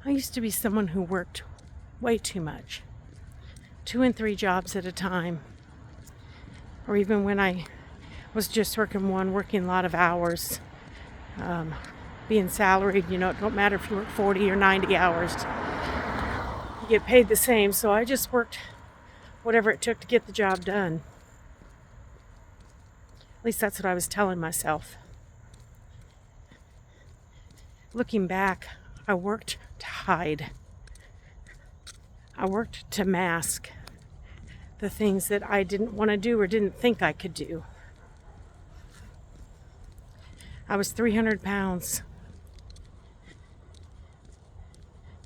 I used to be someone who worked way too much, 2 and 3 jobs at a time, or even when I was just working one, working a lot of hours, being salaried. It don't matter if you work 40 or 90 hours, you get paid the same. So I just worked whatever it took to get the job done. At least that's what I was telling myself. Looking back, I worked to hide. I worked to mask the things that I didn't want to do or didn't think I could do. I was 300 pounds.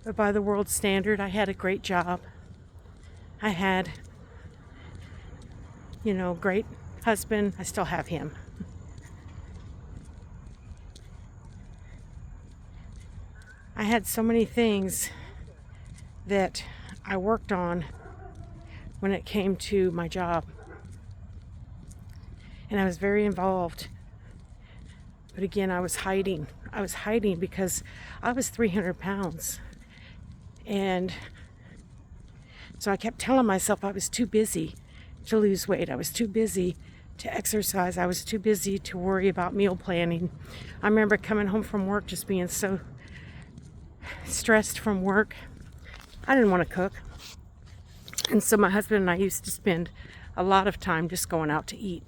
But by the world's standard, I had a great job. I had, great husband. I still have him. I had so many things that I worked on when it came to my job. And I was very involved. But again, I was hiding. I was hiding because I was 300 pounds. And so I kept telling myself I was too busy to lose weight. I was too busy to exercise. I was too busy to worry about meal planning. I remember coming home from work just being so stressed from work. I didn't want to cook. And so my husband and I used to spend a lot of time just going out to eat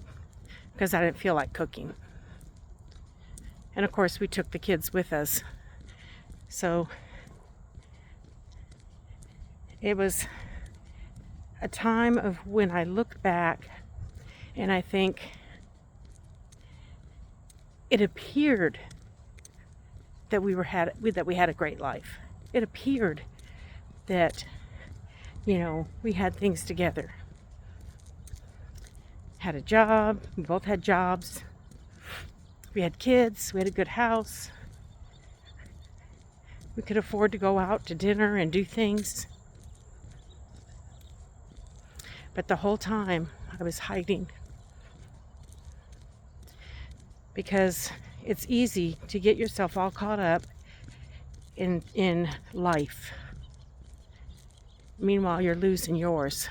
because I didn't feel like cooking. And of course, we took the kids with us. So it was a time of when I look back and I think it appeared that we had a great life. It appeared that, we had things together. Had a job. We both had jobs. We had kids. We had a good house. We could afford to go out to dinner and do things. But the whole time I was hiding. Because it's easy to get yourself all caught up in life. Meanwhile, you're losing yours.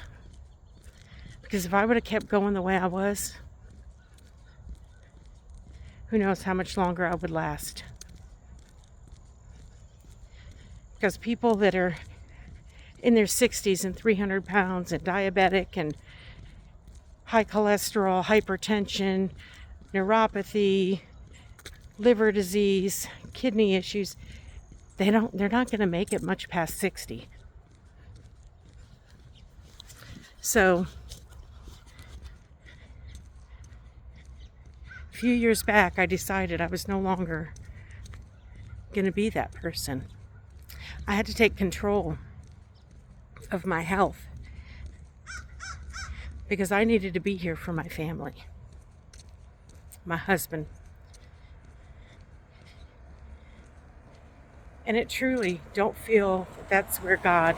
Because if I would have kept going the way I was, who knows how much longer I would last. Because people that are in their 60s and 300 pounds and diabetic and high cholesterol, hypertension, neuropathy, liver disease, kidney issues, they're not going to make it much past 60. So a few years back, I decided I was no longer going to be that person. I had to take control of my health because I needed to be here for my family, my husband. And it truly don't feel that's where God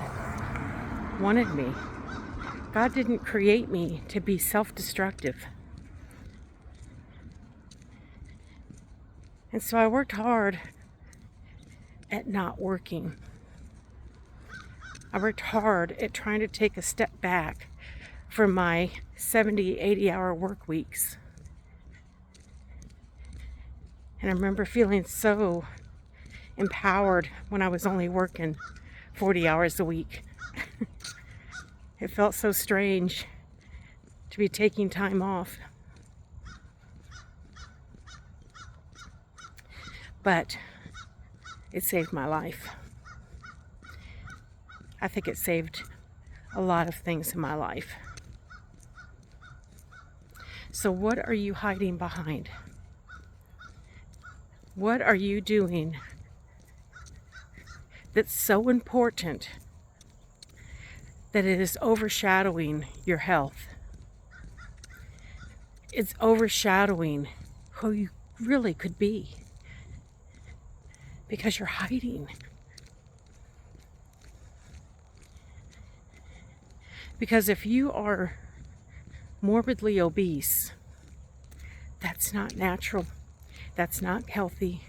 wanted me. God didn't create me to be self-destructive. And so I worked hard at not working. I worked hard at trying to take a step back from my 70, 80-hour work weeks. And I remember feeling so empowered when I was only working 40 hours a week. It felt so strange to be taking time off. But it saved my life. I think it saved a lot of things in my life. So what are you hiding behind? What are you doing that's so important that it is overshadowing your health? It's overshadowing who you really could be because you're hiding. Because if you are morbidly obese, that's not natural. That's not healthy.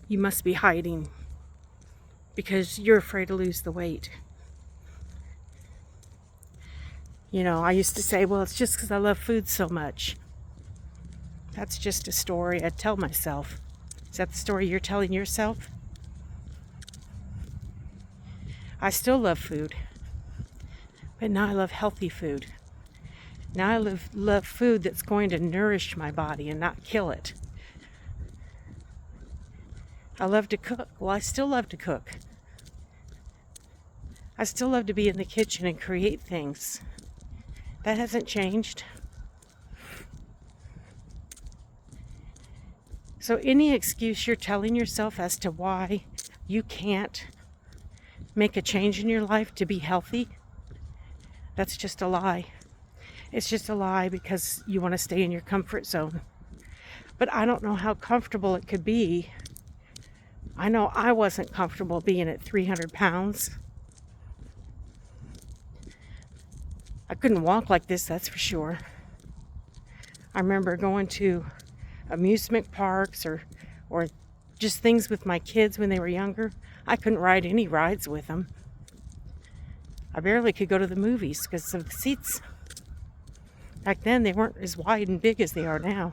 You must be hiding. because you're afraid to lose the weight. You know, I used to say, well, it's just because I love food so much. That's just a story I tell myself. Is that the story you're telling yourself? I still love food, but now I love healthy food. Now I love food that's going to nourish my body and not kill it. I love to cook. Well, I still love to cook. I still love to be in the kitchen and create things. That hasn't changed. So any excuse you're telling yourself as to why you can't make a change in your life to be healthy, that's just a lie. It's just a lie because you want to stay in your comfort zone. But I don't know how comfortable it could be. I know I wasn't comfortable being at 300 pounds. I couldn't walk like this, that's for sure. I remember going to amusement parks or just things with my kids when they were younger. I couldn't ride any rides with them. I barely could go to the movies because of the seats. Back then, they weren't as wide and big as they are now.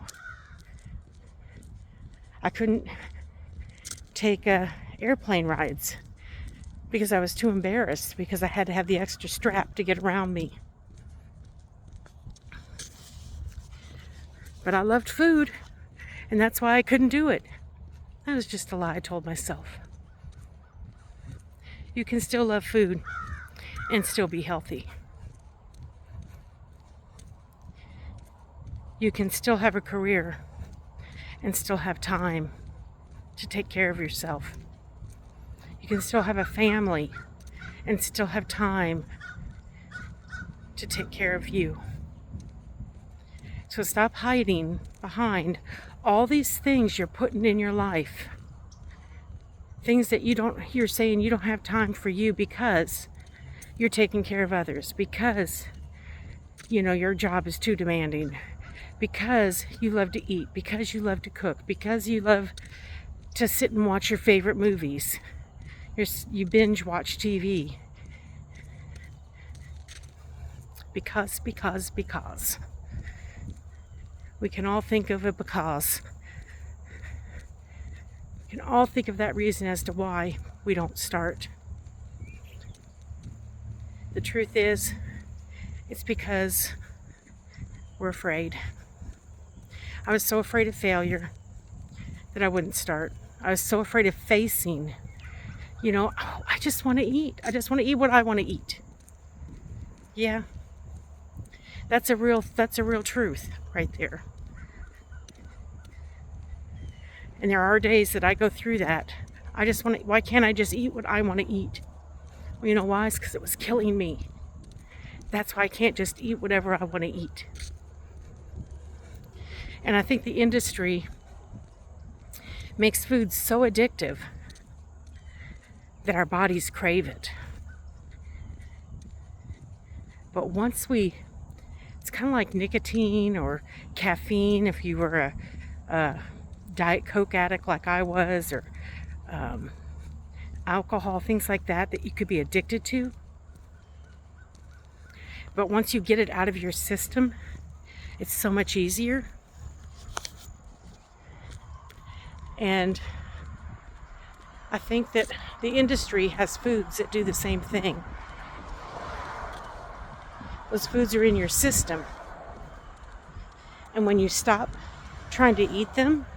I couldn't take airplane rides because I was too embarrassed because I had to have the extra strap to get around me. But I loved food, and that's why I couldn't do it. That was just a lie I told myself. You can still love food and still be healthy. You can still have a career and still have time to take care of yourself. You can still have a family and still have time to take care of you. So stop hiding behind all these things you're putting in your life. Things that you're saying you don't have time for you because you're taking care of others, because your job is too demanding, because you love to eat, because you love to cook, because you love to sit and watch your favorite movies. You binge watch TV. Because. We can all think of a because. We can all think of that reason as to why we don't start. The truth is, it's because we're afraid. I was so afraid of failure that I wouldn't start. I was so afraid of facing, I just want to eat. I just want to eat what I want to eat. Yeah. That's a real truth right there. And there are days that I go through that. Why can't I just eat what I want to eat? Well, you know why? It's because it was killing me. That's why I can't just eat whatever I want to eat. And I think the industry makes food so addictive that our bodies crave it. But it's kind of like nicotine or caffeine if you were a Diet Coke addict like I was, or alcohol, things like that you could be addicted to. But once you get it out of your system, it's so much easier. And I think that the industry has foods that do the same thing. Those foods are in your system. And when you stop trying to eat them,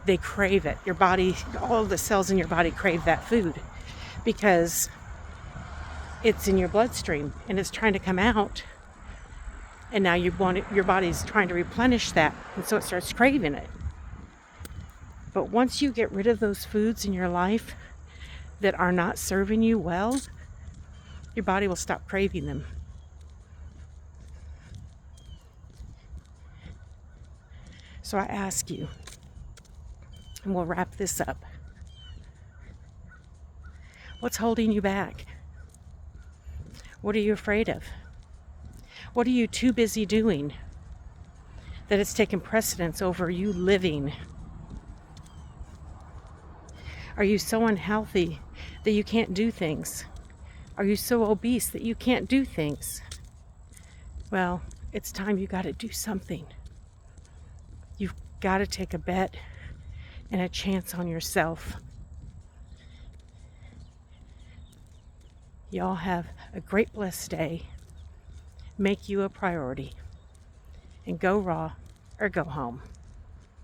they crave it. Your body, all the cells in your body crave that food because it's in your bloodstream and it's trying to come out. And now your body's trying to replenish that. And so it starts craving it. But once you get rid of those foods in your life that are not serving you well, your body will stop craving them. So I ask you, and we'll wrap this up. What's holding you back? What are you afraid of? What are you too busy doing that it's taken precedence over you living? Are you so unhealthy that you can't do things? Are you so obese that you can't do things? Well, it's time you got to do something. You've got to take a bet and a chance on yourself. Y'all have a great blessed day. Make you a priority. And go raw or go home.